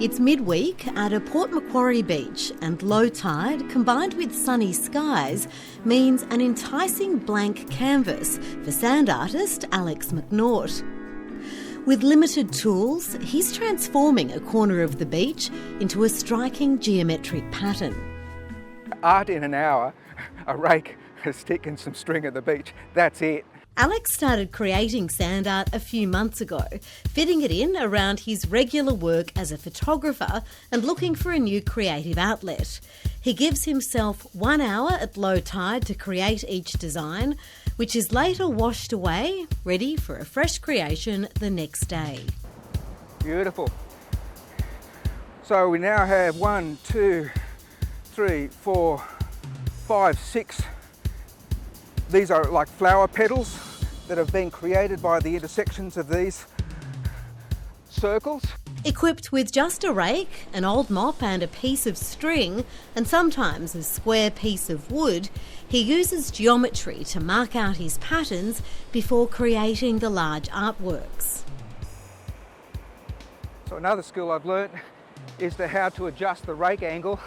It's midweek at a Port Macquarie beach, and low tide combined with sunny skies means an enticing blank canvas for sand artist Alex McNaught. With limited tools, he's transforming a corner of the beach into a striking geometric pattern. Art in an hour, a rake, a stick and some string at the beach, that's it. Alex started creating sand art a few months ago, fitting it in around his regular work as a photographer and looking for a new creative outlet. He gives himself 1 hour at low tide to create each design, which is later washed away, ready for a fresh creation the next day. Beautiful. So we now have 1, 2, 3, 4, 5, 6. These are like flower petals that have been created by the intersections of these circles. Equipped with just a rake, an old mop and a piece of string, and sometimes a square piece of wood, he uses geometry to mark out his patterns before creating the large artworks. So another skill I've learnt is how to adjust the rake angle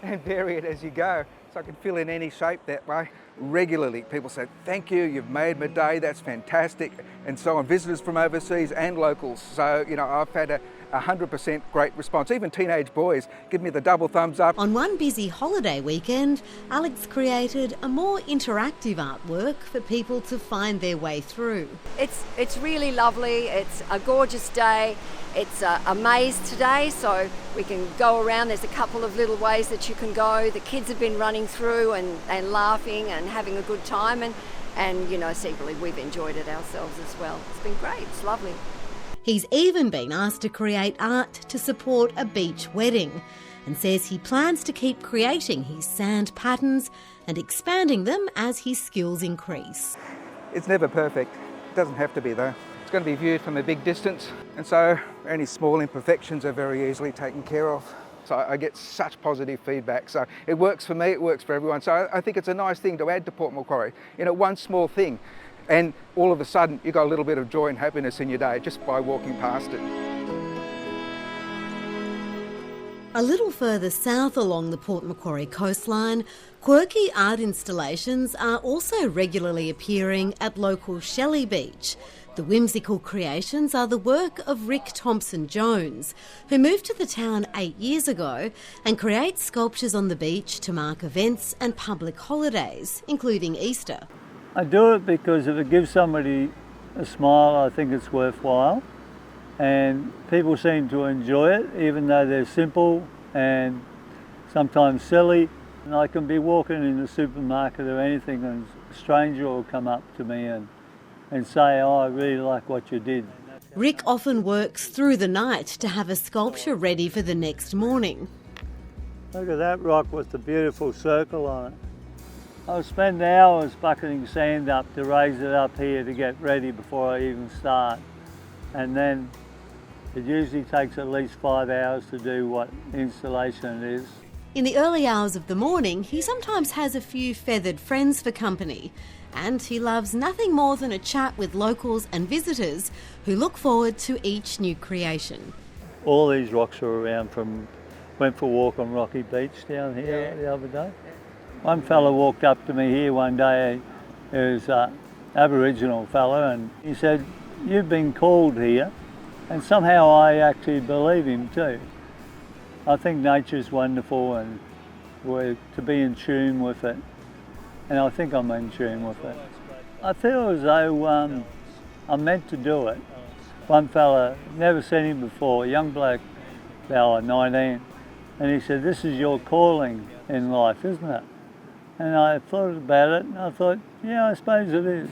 and vary it as you go. So I can fill in any shape that way. Regularly, people say, "Thank you, you've made my day, that's fantastic," and so on, visitors from overseas and locals. So, I've had a 100% great response. Even teenage boys give me the double thumbs up. On one busy holiday weekend, Alex created a more interactive artwork for people to find their way through. It's really lovely. It's a gorgeous day. It's a maze today, so we can go around. There's a couple of little ways that you can go. The kids have been running through and laughing and having a good time, and secretly we've enjoyed it ourselves as well. It's been great. It's lovely. He's even been asked to create art to support a beach wedding, and says he plans to keep creating his sand patterns and expanding them as his skills increase. It's never perfect. It doesn't have to be though. It's going to be viewed from a big distance, and so any small imperfections are very easily taken care of. So I get such positive feedback. So it works for me, it works for everyone. So I think it's a nice thing to add to Port Macquarie. One small thing, and all of a sudden you've got a little bit of joy and happiness in your day just by walking past it. A little further south along the Port Macquarie coastline, quirky art installations are also regularly appearing at local Shelley Beach. The whimsical creations are the work of Rick Thompson-Jones, who moved to the town 8 years ago and creates sculptures on the beach to mark events and public holidays, including Easter. I do it because if it gives somebody a smile, I think it's worthwhile. And people seem to enjoy it, even though they're simple and sometimes silly. And I can be walking in the supermarket or anything and a stranger will come up to me and say, "Oh, I really like what you did." Rick often works through the night to have a sculpture ready for the next morning. Look at that rock with the beautiful circle on it. I'll spend hours bucketing sand up to raise it up here to get ready before I even start. And then it usually takes at least 5 hours to do what installation it is. In the early hours of the morning, he sometimes has a few feathered friends for company, and he loves nothing more than a chat with locals and visitors who look forward to each new creation. All these rocks are around went for a walk on Rocky Beach down here the other day. One fella walked up to me here one day, he was an Aboriginal fella, and he said, "You've been called here," and somehow I actually believe him too. I think nature's wonderful and we're to be in tune with it, and I think I'm in tune with it. I feel as though I'm meant to do it. One fella, never seen him before, a young black fella, 19, and he said, "This is your calling in life, isn't it?" And I thought about it and I thought, yeah, I suppose it is.